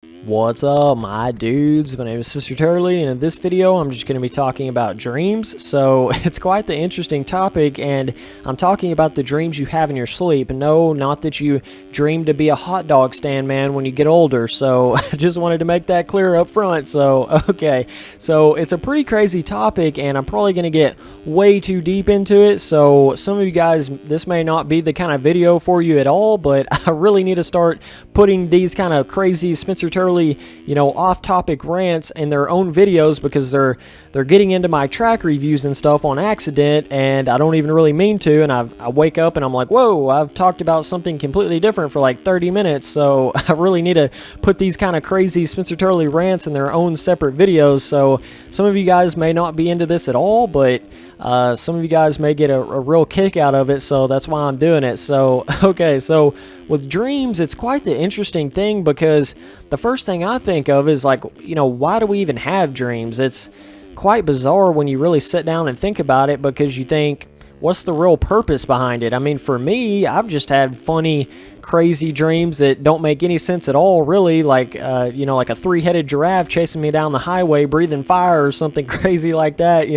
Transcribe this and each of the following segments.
What's up, my dudes? My name is Sister Turley, and in this video I'm just going to be talking about dreams. So it's quite the interesting topic, and I'm talking about the dreams you have in your sleep. No, not that you dream to be a hot dog stand man when you get older. So I just wanted to make that clear up front. So okay, so it's a pretty crazy topic, and I'm probably going to get way too deep into it. So some of you guys, this may not be the kind of video for you at all, but I really need to start putting these kind of crazy Spencer Turley, off-topic rants in their own videos, because they're getting into my track reviews and stuff on accident, and I don't even really mean to, and I wake up and I'm like, whoa, I've talked about something completely different for like 30 minutes, so I really need to put these kind of crazy Spencer Turley rants in their own separate videos. So some of you guys may not be into this at all, but some of you guys may get a real kick out of it, so that's why I'm doing it. So okay, so with dreams, it's quite the interesting thing, because the first thing I think of is like, why do we even have dreams? It's quite bizarre when you really sit down and think about it, because you think, what's the real purpose behind it? I mean, for me, I've just had funny, crazy dreams that don't make any sense at all, really, like like a three-headed giraffe chasing me down the highway breathing fire or something crazy like that.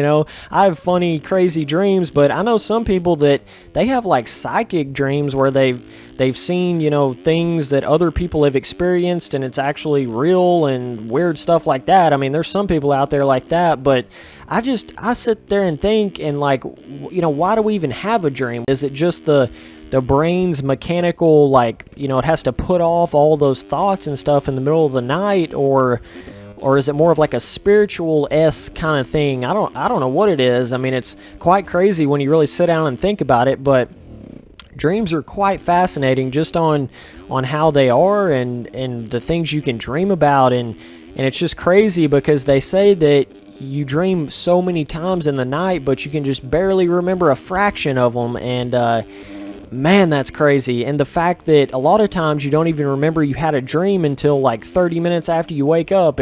I have funny, crazy dreams, but I know some people that they have like psychic dreams where they've seen things that other people have experienced, and it's actually real and weird stuff like that. I mean, there's some people out there like that, but I sit there and think, and like, why do we even have a dream? Is it just the brain's mechanical, like, it has to put off all those thoughts and stuff in the middle of the night, or is it more of like a spiritual-esque kind of thing? I don't know what it is. I mean, it's quite crazy when you really sit down and think about it, but dreams are quite fascinating just on how they are, and the things you can dream about, and it's just crazy because they say that you dream so many times in the night, but you can just barely remember a fraction of them, and man, that's crazy. And the fact that a lot of times you don't even remember you had a dream until like 30 minutes after you wake up.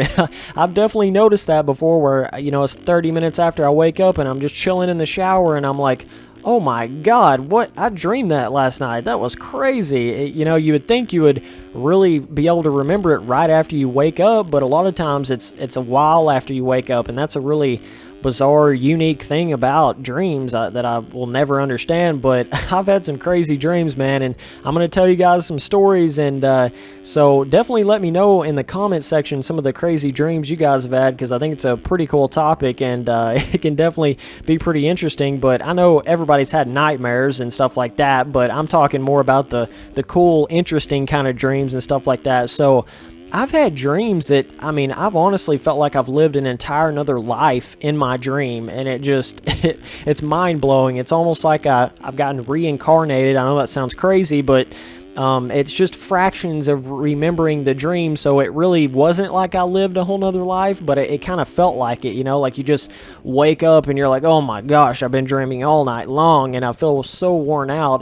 I've definitely noticed that before, where it's 30 minutes after I wake up and I'm just chilling in the shower and I'm like, oh my god, what? I dreamed that last night. That was crazy. You would think you would really be able to remember it right after you wake up, but a lot of times it's a while after you wake up, and that's a really bizarre, unique thing about dreams that I will never understand. But I've had some crazy dreams, man, and I'm going to tell you guys some stories, and so definitely let me know in the comment section some of the crazy dreams you guys have had, because I think it's a pretty cool topic, and it can definitely be pretty interesting. But I know everybody's had nightmares and stuff like that, but I'm talking more about the cool, interesting kind of dreams and stuff like that. So I've had dreams that, I mean, I've honestly felt like I've lived an entire another life in my dream, and it's mind-blowing. It's almost like I've gotten reincarnated. I know that sounds crazy, but it's just fractions of remembering the dream, so it really wasn't like I lived a whole nother life, but it kind of felt like it, like you just wake up and you're like, oh my gosh, I've been dreaming all night long, and I feel so worn out.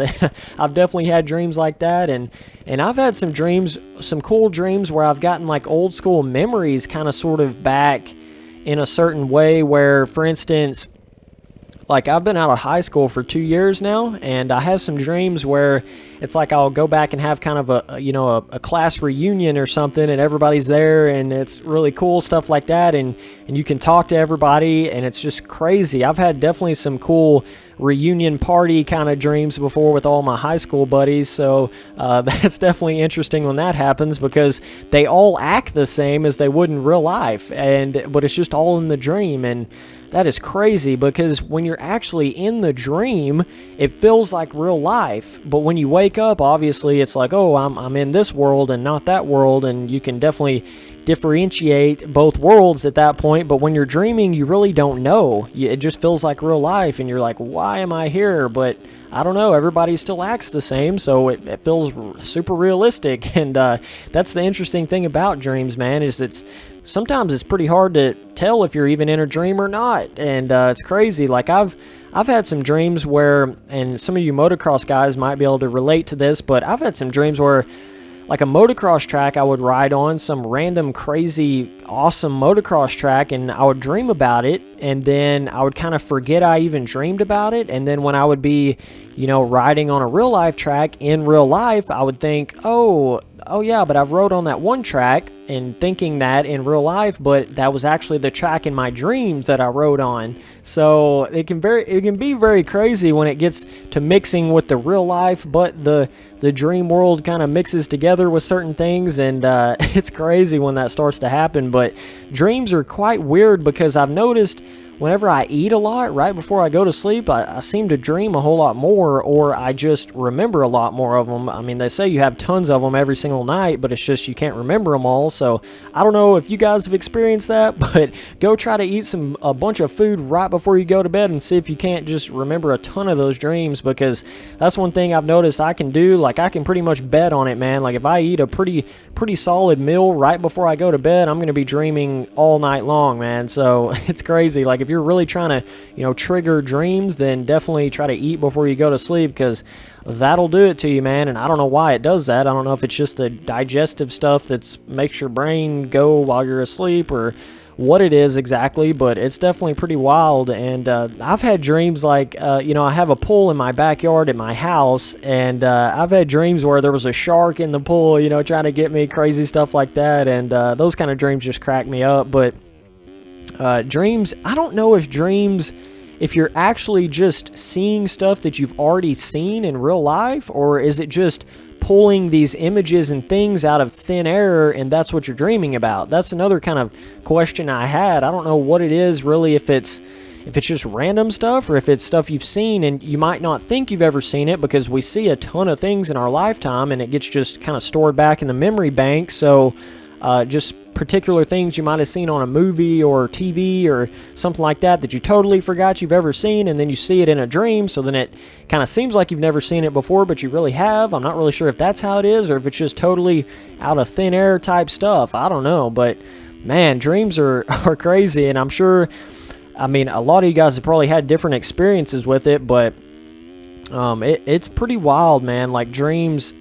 I've definitely had dreams like that, and I've had some dreams, some cool dreams, where I've gotten like old school memories kind of sort of back in a certain way, where, for instance, like, I've been out of high school for 2 years now, and I have some dreams where it's like I'll go back and have kind of a class reunion or something, and everybody's there, and it's really cool, stuff like that, and you can talk to everybody, and it's just crazy. I've had definitely some cool reunion party kind of dreams before with all my high school buddies, so that's definitely interesting when that happens, because they all act the same as they would in real life, but it's just all in the dream. And that is crazy, because when you're actually in the dream, it feels like real life, but when you wake up, obviously it's like, oh, I'm in this world and not that world, and you can definitely differentiate both worlds at that point. But when you're dreaming, you really don't know. It just feels like real life, and you're like, why am I here? But I don't know, everybody still acts the same, so it feels super realistic. And that's the interesting thing about dreams, man, is sometimes it's pretty hard to tell if you're even in a dream or not, and it's crazy. Like, I've had some dreams where, and some of you motocross guys might be able to relate to this, but I've had some dreams where, like, a motocross track I would ride on, some random crazy awesome motocross track, and I would dream about it, and then I would kind of forget I even dreamed about it, and then when I would be riding on a real life track in real life, I would think, oh, oh yeah, but I've rode on that one track and thinking that in real life, but that was actually the track in my dreams that I rode on. So it can be very crazy when it gets to mixing with the real life, but the dream world kind of mixes together with certain things, and it's crazy when that starts to happen. But dreams are quite weird because I've noticed whenever I eat a lot right before I go to sleep, I seem to dream a whole lot more, or I just remember a lot more of them. I mean, they say you have tons of them every single night, but it's just you can't remember them all. So I don't know if you guys have experienced that, but go try to eat a bunch of food right before you go to bed and see if you can't just remember a ton of those dreams, because that's one thing I've noticed I can do. Like, I can pretty much bet on it, man. Like, if I eat a pretty solid meal right before I go to bed, I'm going to be dreaming all night long, man. So it's crazy. Like, if you're really trying to, trigger dreams, then definitely try to eat before you go to sleep, because that'll do it to you, man. And I don't know why it does that. I don't know if it's just the digestive stuff that makes your brain go while you're asleep, or what it is exactly, but it's definitely pretty wild. And I've had dreams like, I have a pool in my backyard at my house, and I've had dreams where there was a shark in the pool, trying to get me, crazy stuff like that. And those kind of dreams just crack me up. But dreams, I don't know if dreams, if you're actually just seeing stuff that you've already seen in real life, or is it just pulling these images and things out of thin air and that's what you're dreaming about? That's another kind of question I had. I don't know what it is really, if it's just random stuff, or if it's stuff you've seen and you might not think you've ever seen it, because we see a ton of things in our lifetime and it gets just kind of stored back in the memory bank. So just particular things you might have seen on a movie or TV or something like that you totally forgot you've ever seen, and then you see it in a dream, so then it kind of seems like you've never seen it before, but you really have. I'm not really sure if that's how it is, or if it's just totally out of thin air type stuff. I don't know, but man, dreams are crazy, and I'm sure, I mean, a lot of you guys have probably had different experiences with it, but it's pretty wild, man. Like, dreams,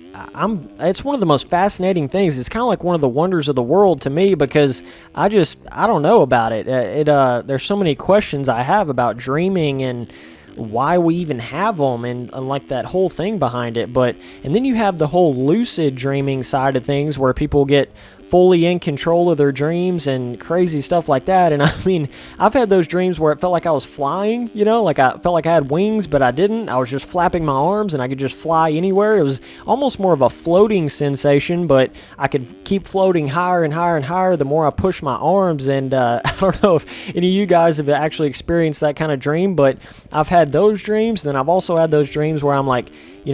it's one of the most fascinating things. It's kind of like one of the wonders of the world to me, because I don't know about it. There's so many questions I have about dreaming and why we even have them, and like that whole thing behind it. And then you have the whole lucid dreaming side of things, where people get fully in control of their dreams and crazy stuff like that. And I mean, I've had those dreams where it felt like I was flying, like I felt like I had wings, but I didn't. I was just flapping my arms and I could just fly anywhere. It was almost more of a floating sensation, but I could keep floating higher and higher and higher the more I push my arms. And I don't know if any of you guys have actually experienced that kind of dream, but I've had those dreams. Then I've also had those dreams where I'm like,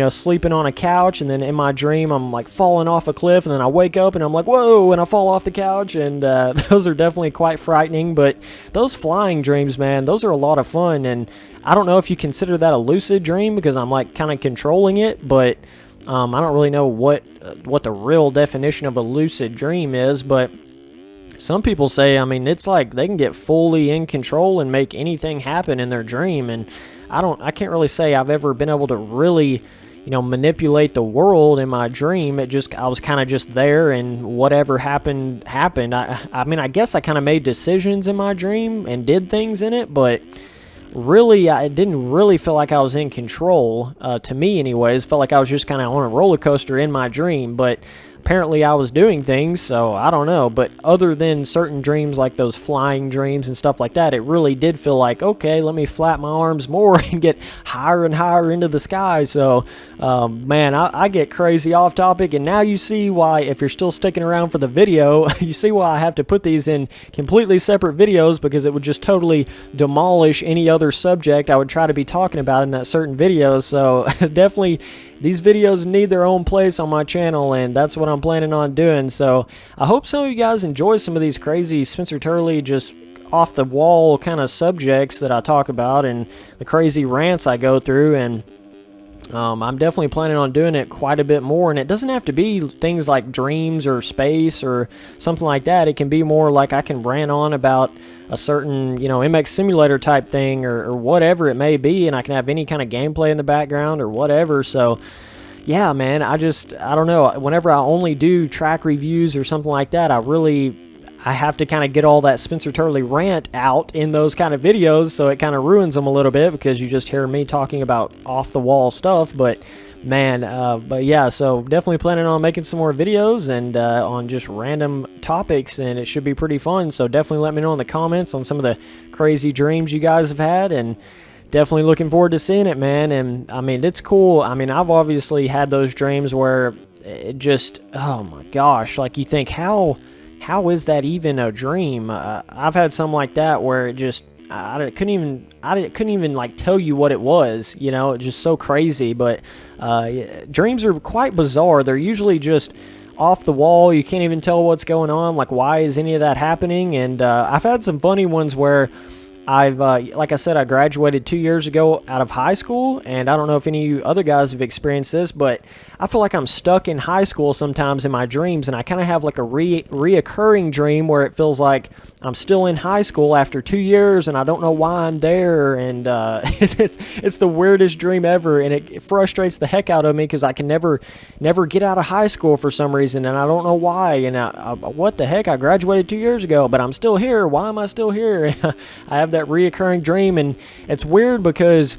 sleeping on a couch, and then in my dream I'm like falling off a cliff, and then I wake up and I'm like, whoa, and I fall off the couch. And those are definitely quite frightening. But those flying dreams, man, those are a lot of fun. And I don't know if you consider that a lucid dream, because I'm like kind of controlling it, but I don't really know what the real definition of a lucid dream is. But some people say, I mean, it's like they can get fully in control and make anything happen in their dream. And I can't really say I've ever been able to really, manipulate the world in my dream. I was kind of just there, and whatever happened. I mean, I guess I kind of made decisions in my dream and did things in it, but really, I didn't really feel like I was in control, to me anyways. Felt like I was just kind of on a roller coaster in my dream, but apparently I was doing things, so I don't know. But other than certain dreams like those flying dreams and stuff like that, it really did feel like, okay, let me flap my arms more and get higher and higher into the sky. So man, I get crazy off topic, and now you see why, if you're still sticking around for the video, you see why I have to put these in completely separate videos, because it would just totally demolish any other subject I would try to be talking about in that certain video. So definitely, these videos need their own place on my channel, and that's what I'm planning on doing. So I hope some of you guys enjoy some of these crazy Spencer Turley, just off the wall kind of subjects that I talk about, and the crazy rants I go through. And I'm definitely planning on doing it quite a bit more. And it doesn't have to be things like dreams or space or something like that. It can be more like I can rant on about a certain, MX simulator type thing, or whatever it may be, and I can have any kind of gameplay in the background or whatever. So yeah, man, I don't know. Whenever I only do track reviews or something like that, I have to kind of get all that Spencer Turley rant out in those kind of videos, so it kind of ruins them a little bit, because you just hear me talking about off-the-wall stuff. But Man, but yeah, so definitely planning on making some more videos and on just random topics, and it should be pretty fun. So definitely let me know in the comments on some of the crazy dreams you guys have had, and definitely looking forward to seeing it, man. And I mean, it's cool. I mean, I've obviously had those dreams where it just, oh my gosh, like you think, how is that even a dream? I've had some like that where it just, I couldn't even like tell you what it was, you know. It's just so crazy. But dreams are quite bizarre. They're usually just off the wall. You can't even tell what's going on, like why is any of that happening. And I've had some funny ones where I've like I said, I graduated 2 years ago out of high school, and I don't know if any of you other guys have experienced this, but I feel like I'm stuck in high school sometimes in my dreams, and I kind of have like a reoccurring dream where it feels like I'm still in high school after 2 years, and I don't know why I'm there, and it's the weirdest dream ever, and it frustrates the heck out of me because I can never get out of high school for some reason, and I don't know why. And what the heck? I graduated 2 years ago, but I'm still here. Why am I still here? I have that reoccurring dream, and it's weird because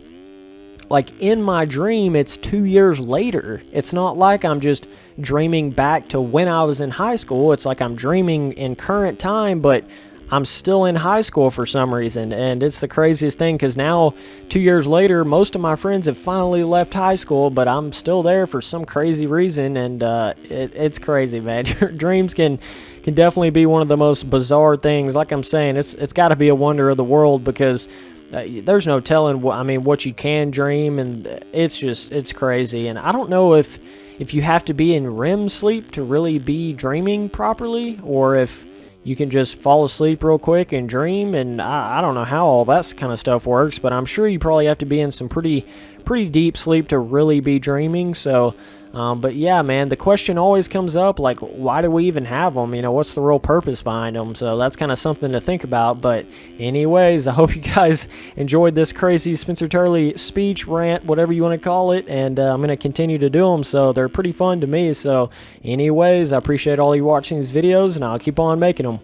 like in my dream it's 2 years later. It's not like I'm just dreaming back to when I was in high school. It's like I'm dreaming in current time, but I'm still in high school for some reason. And it's the craziest thing because now 2 years later most of my friends have finally left high school, but I'm still there for some crazy reason. And it's crazy, man. Dreams can definitely be one of the most bizarre things. Like I'm saying, it's got to be a wonder of the world because there's no telling what you can dream, and it's crazy. And I don't know if you have to be in REM sleep to really be dreaming properly, or if you can just fall asleep real quick and dream. And I don't know how all that kind of stuff works, but I'm sure you probably have to be in some pretty deep sleep to really be dreaming. So but yeah, man, the question always comes up, like, why do we even have them? You know, what's the real purpose behind them? So that's kind of something to think about. But anyways, I hope you guys enjoyed this crazy Spencer Turley speech, rant, whatever you want to call it. And I'm going to continue to do them. So they're pretty fun to me. So anyways, I appreciate all you watching these videos, and I'll keep on making them.